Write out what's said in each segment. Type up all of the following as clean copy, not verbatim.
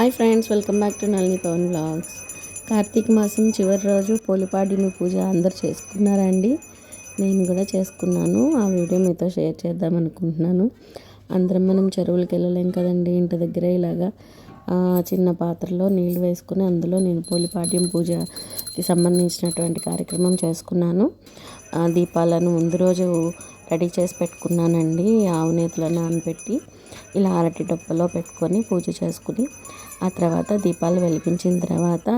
Hi friends, welcome back to Nalini Pavan vlogs. కార్తీక మాసం చివరి రోజు పోలిపాడ్యమి పూజ అందరు చేసుకున్నారండి. నేను కూడా చేసుకున్నాను. ఆ వీడియో మీతో షేర్ చేద్దాం అనుకుంటున్నాను. అందరం మనం చెరువులకు వెళ్ళలేం కదండి. ఇంటి దగ్గర ఇలాగా చిన్న పాత్రలో నీళ్ళు వేసుకుని అందులో నేను పోలిపాడ్యం పూజకి సంబంధించినటువంటి కార్యక్రమం చేసుకున్నాను. దీపాలను ముందు రోజు రెడీ చేసి పెట్టుకున్నానండి. ఆవు నేతులను నానబెట్టి ఇలా అరటి డొప్పలో పెట్టుకొని పూజ చేసుకుని ఆ తర్వాత దీపాలు వెలిగించిన తర్వాత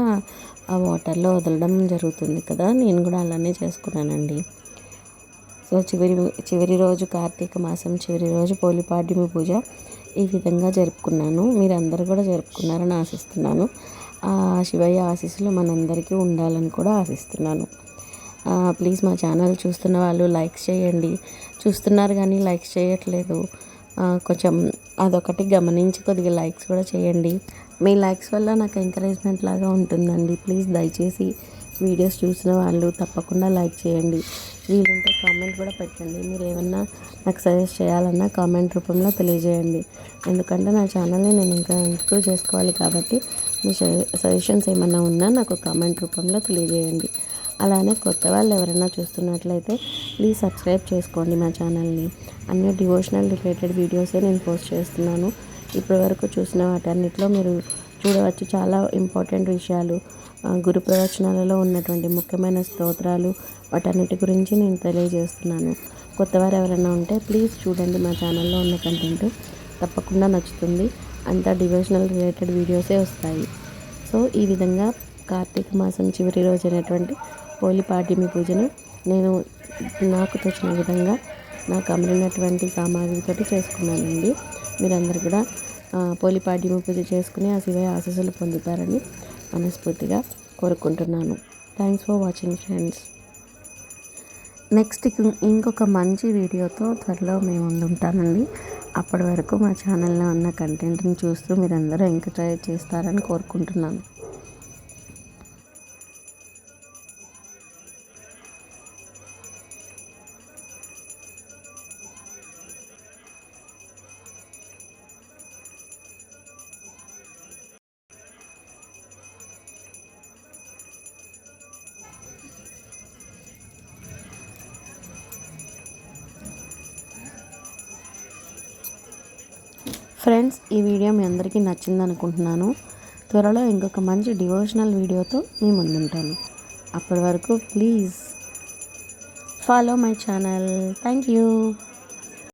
ఆ వాటర్లో వదలడం జరుగుతుంది కదా. నేను కూడా అలానే చేసుకున్నానండి. సో చివరి రోజు కార్తీక మాసం చివరి రోజు పోలిపాడ్యమి పూజ ఈ విధంగా జరుపుకున్నాను. మీరందరూ కూడా జరుపుకున్నారని ఆశిస్తున్నాను. ఆ శివయ్య ఆశీస్సులు మనందరికీ ఉండాలని కూడా ఆశిస్తున్నాను. ప్లీజ్ మా ఛానల్ చూస్తున్న వాళ్ళు లైక్స్ చేయండి. చూస్తున్నారు కానీ లైక్స్ చేయట్లేదు. కొంచెం అదొకటి గమనించి కొద్దిగా లైక్స్ కూడా చేయండి. మీ లైక్స్ వల్ల నాకు ఎంకరేజ్మెంట్ లాగా ఉంటుందండి. ప్లీజ్ దయచేసి వీడియోస్ చూసిన వాళ్ళు తప్పకుండా లైక్ చేయండి. వీలుంటే కామెంట్ కూడా పెట్టండి. మీరు ఏమన్నా నాకు సజెస్ట్ చేయాలన్నా కామెంట్ రూపంలో తెలియజేయండి. ఎందుకంటే నా ఛానల్ని నేను ఇంకా ఇంప్రూవ్ చేసుకోవాలి కాబట్టి మీ సజెషన్స్ ఏమన్నా ఉన్నా నాకు కామెంట్ రూపంలో తెలియజేయండి. అలానే కొత్త వాళ్ళు ఎవరైనా చూస్తున్నట్లయితే ప్లీజ్ సబ్స్క్రైబ్ చేసుకోండి మా ఛానల్ని. అన్ని డివోషనల్ రిలేటెడ్ వీడియోసే నేను పోస్ట్ చేస్తున్నాను. ఇప్పటి వరకు చూసిన వాటన్నిటిలో మీరు చూడవచ్చు చాలా ఇంపార్టెంట్ విషయాలు, గురు ప్రవచనాలలో ఉన్నటువంటి ముఖ్యమైన స్తోత్రాలు, వాటన్నిటి గురించి నేను తెలియజేస్తున్నాను. కొత్తవారు ఎవరైనా ఉంటే ప్లీజ్ చూడండి. మా ఛానల్లో ఉన్న కంటెంట్ తప్పకుండా నచ్చుతుంది. అంతా డివోషనల్ రిలేటెడ్ వీడియోసే వస్తాయి. సో ఈ విధంగా కార్తీక మాసం చివరి రోజు అయినటువంటి పోలిపాడ్యమి పూజను నేను నాకు తోచిన విధంగా నాకు అమరినటువంటి సామాగ్రితో చేసుకున్నానండి. మీరందరూ కూడా పోలిపాడ్యమి పూజ చేసుకుని ఆ శివయ్య ఆశీస్సులు పొందుతారని మనస్ఫూర్తిగా కోరుకుంటున్నాను. Thanks for watching friends. Next ఇంకొక మంచి వీడియోతో త్వరలో మేము ఉంటానండి. అప్పటి వరకు మా ఛానల్లో ఉన్న కంటెంట్ని చూస్తూ మీరందరూ ఎంకరేజ్ చేస్తారని కోరుకుంటున్నాను. ఫ్రెండ్స్, ఈ వీడియో మీ అందరికీ నచ్చింది అనుకుంటున్నాను. త్వరలో ఇంకొక మంచి డివోషనల్ వీడియోతో మీ ముందుంటాను. అప్పటి వరకు please follow my channel. Thank you.